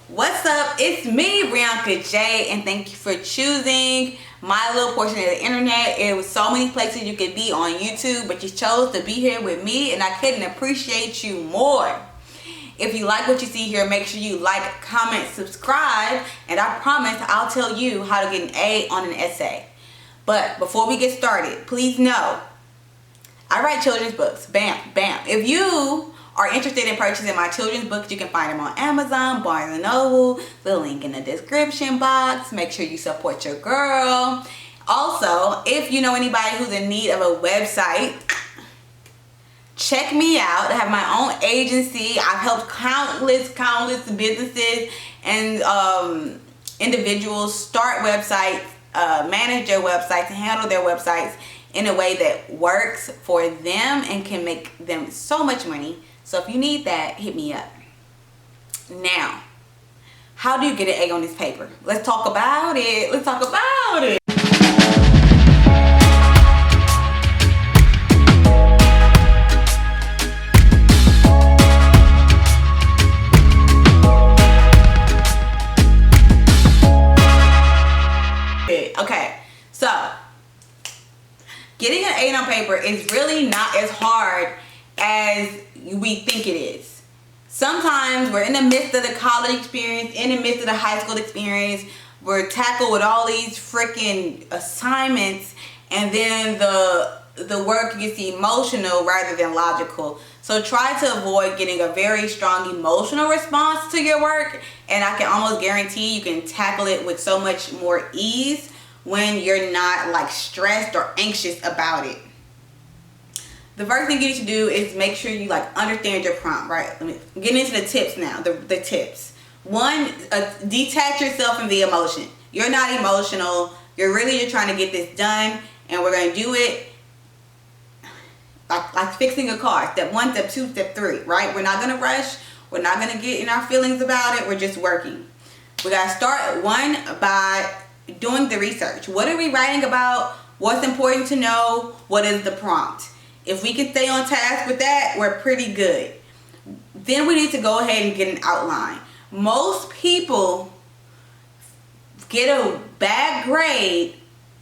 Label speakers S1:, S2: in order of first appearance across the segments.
S1: What's up? It's me, Brianca Jay, and thank you for choosing my little portion of the internet. It was so many places you could be on YouTube, but you chose to be here with me, and I couldn't appreciate you more. If you like what you see here, make sure you like, comment, subscribe, and I promise I'll tell you how to get an A on an essay. But before we get started, please know I write children's books. Bam, bam. If you are interested in purchasing my children's books, you can find them on Amazon, Barnes & Noble, the link in the description box. Make sure you support your girl. Also, if you know anybody who's in need of a website, check me out. I have my own agency. I've helped countless businesses and individuals start websites, manage their websites, and handle their websites in a way that works for them and can make them so much money. So if you need that, hit me up. Now, how do you get an A on this paper? Let's talk about it. Let's talk about it. Okay, so getting an A on paper is really not as hard as we think it is. Sometimes we're in the midst of the college experience, in the midst of the high school experience, we're tackled with all these freaking assignments, and then the work gets emotional rather than logical. So try to avoid getting a very strong emotional response to your work, and I can almost guarantee you can tackle it with so much more ease when you're not like stressed or anxious about it. The first thing you need to do is make sure you like understand your prompt, right? Let me get into the tips now, the tips. One, detach yourself from the emotion. You're not emotional. You're really just trying to get this done, and we're going to do it like fixing a car. Step 1, step 2, step 3, right? We're not going to rush. We're not going to get in our feelings about it. We're just working. We got to start one by doing the research. What are we writing about? What's important to know? What is the prompt? If we can stay on task with that, we're pretty good. Then we need to go ahead and get an outline. Most people get a bad grade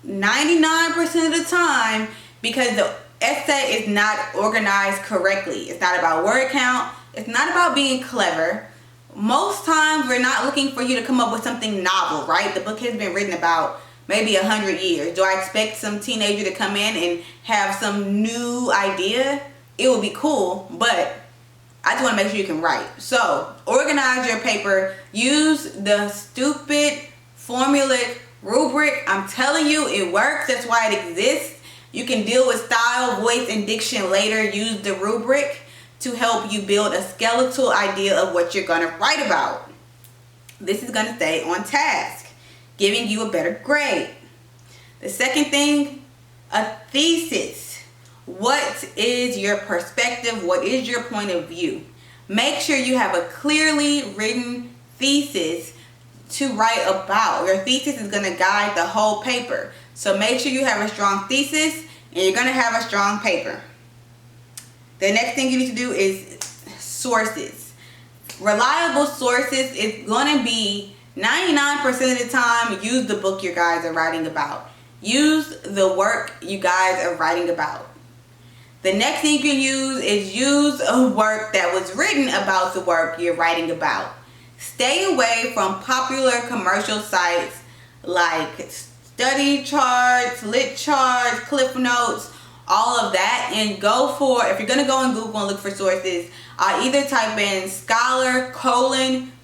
S1: 99% of the time because the essay is not organized correctly. It's not about word count. It's not about being clever. Most times we're not looking for you to come up with something novel, right? The book has been written about maybe 100 years. Do I expect some teenager to come in and have some new idea? It would be cool, but I just want to make sure you can write. So organize your paper. Use the stupid Formulate Rubric. I'm telling you, it works. That's why it exists. You can deal with style, voice, and diction later. Use the Rubric to help you build a skeletal idea of what you're going to write about. This is going to stay on task, giving you a better grade. The second thing, a thesis. What is your perspective? What is your point of view? Make sure you have a clearly written thesis to write about. Your thesis is going to guide the whole paper. So make sure you have a strong thesis, and you're going to have a strong paper. The next thing you need to do is sources. Reliable sources is going to be 99% of the time, use the book you guys are writing about. Use the work you guys are writing about. The next thing you can use a work that was written about the work you're writing about. Stay away from popular commercial sites like study charts, lit charts, cliff notes, all of that, and go for, if you're going to go on Google and look for sources, either type in Scholar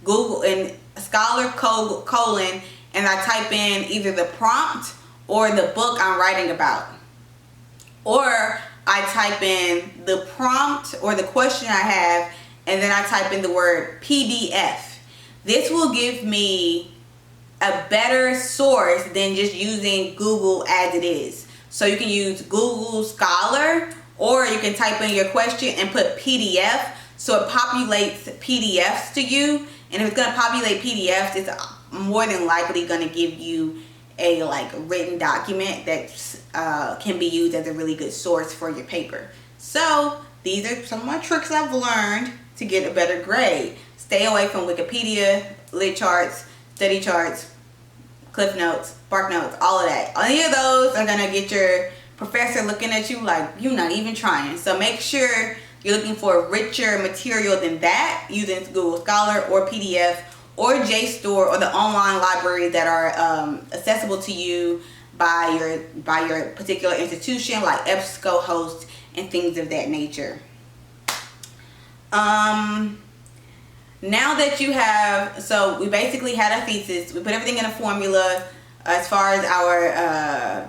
S1: Google and Scholar colon, and I type in either the prompt or the book I'm writing about, or I type in the prompt or the question I have, and then I type in the word PDF. This will give me a better source than just using Google as it is. So you can use Google Scholar, or you can type in your question and put PDF, so it populates PDFs to you. And if it's going to populate PDFs, it's more than likely going to give you a written document that can be used as a really good source for your paper. So these are some of my tricks I've learned to get a better grade. stay away from Wikipedia, lit charts, study charts, cliff notes, bark notes, all of that. Any of those are gonna get your professor looking at you like you're not even trying. So make sure you're looking for richer material than that using Google Scholar or PDF or JSTOR or the online libraries that are accessible to you by your particular institution, like EBSCOhost and things of that nature. Now that you have, so we basically had a thesis, we put everything in a formula as far as our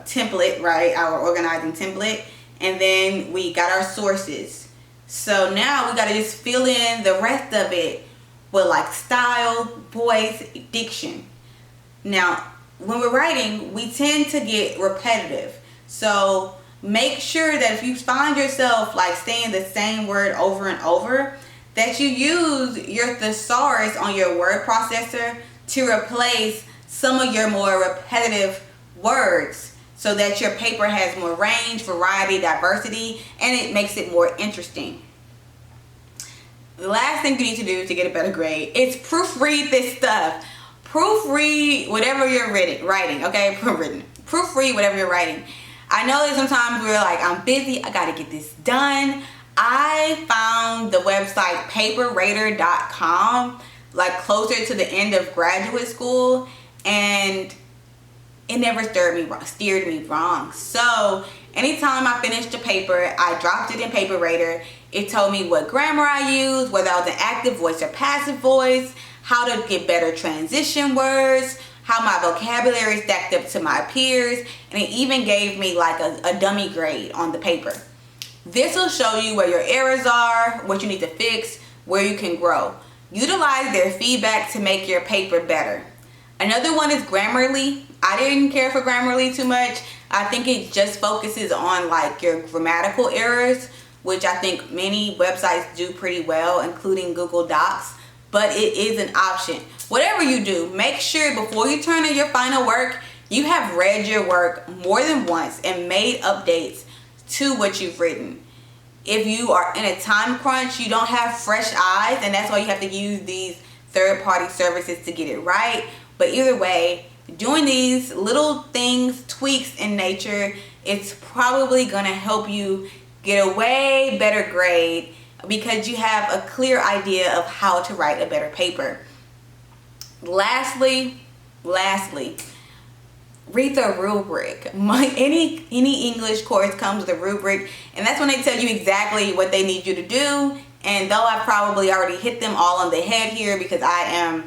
S1: template, right, our organizing template, and then we got our sources. So now we got to just fill in the rest of it with like style, voice, diction. Now, when we're writing, we tend to get repetitive. So make sure that if you find yourself like saying the same word over and over, that you use your thesaurus on your word processor to replace some of your more repetitive words so that your paper has more range, variety, diversity, and it makes it more interesting. The last thing you need to do to get a better grade is proofread this stuff. Proofread whatever you're writing, okay? Proofread whatever you're writing. I know that sometimes we're like, I'm busy, I gotta get this done. I found the website paperrater.com like closer to the end of graduate school, and it never steered me wrong. So anytime I finished a paper, I dropped it in PaperRater. It told me what grammar I used, whether I was an active voice or passive voice, how to get better transition words, how my vocabulary stacked up to my peers, and it even gave me like a dummy grade on the paper. This will show you where your errors are, what you need to fix, where you can grow. Utilize their feedback to make your paper better. Another one is Grammarly. I didn't care for Grammarly too much. I think it just focuses on like your grammatical errors, which I think many websites do pretty well, including Google Docs, but it is an option. Whatever you do, make sure before you turn in your final work, you have read your work more than once and made updates to what you've written. If you are in a time crunch, you don't have fresh eyes, and that's why you have to use these third-party services to get it right. But either way, doing these little things, tweaks in nature, it's probably going to help you get a way better grade because you have a clear idea of how to write a better paper. Lastly, read the rubric. Any English course comes with a rubric, and that's when they tell you exactly what they need you to do. And though I've probably already hit them all on the head here because I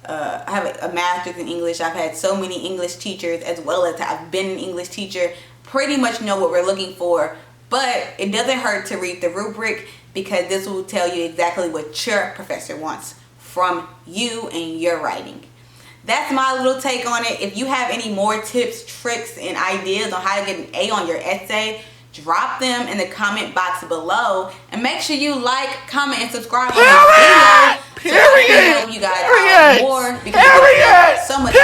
S1: have a master's in English. I've had so many English teachers, as well as I've been an English teacher, pretty much know what we're looking for. But it doesn't hurt to read the rubric because this will tell you exactly what your professor wants from you and your writing. That's my little take on it. If you have any more tips, tricks, and ideas on how to get an A on your essay, drop them in the comment box below. And make sure you like, comment, and subscribe on this video. So I can help you guys out more because you get so much.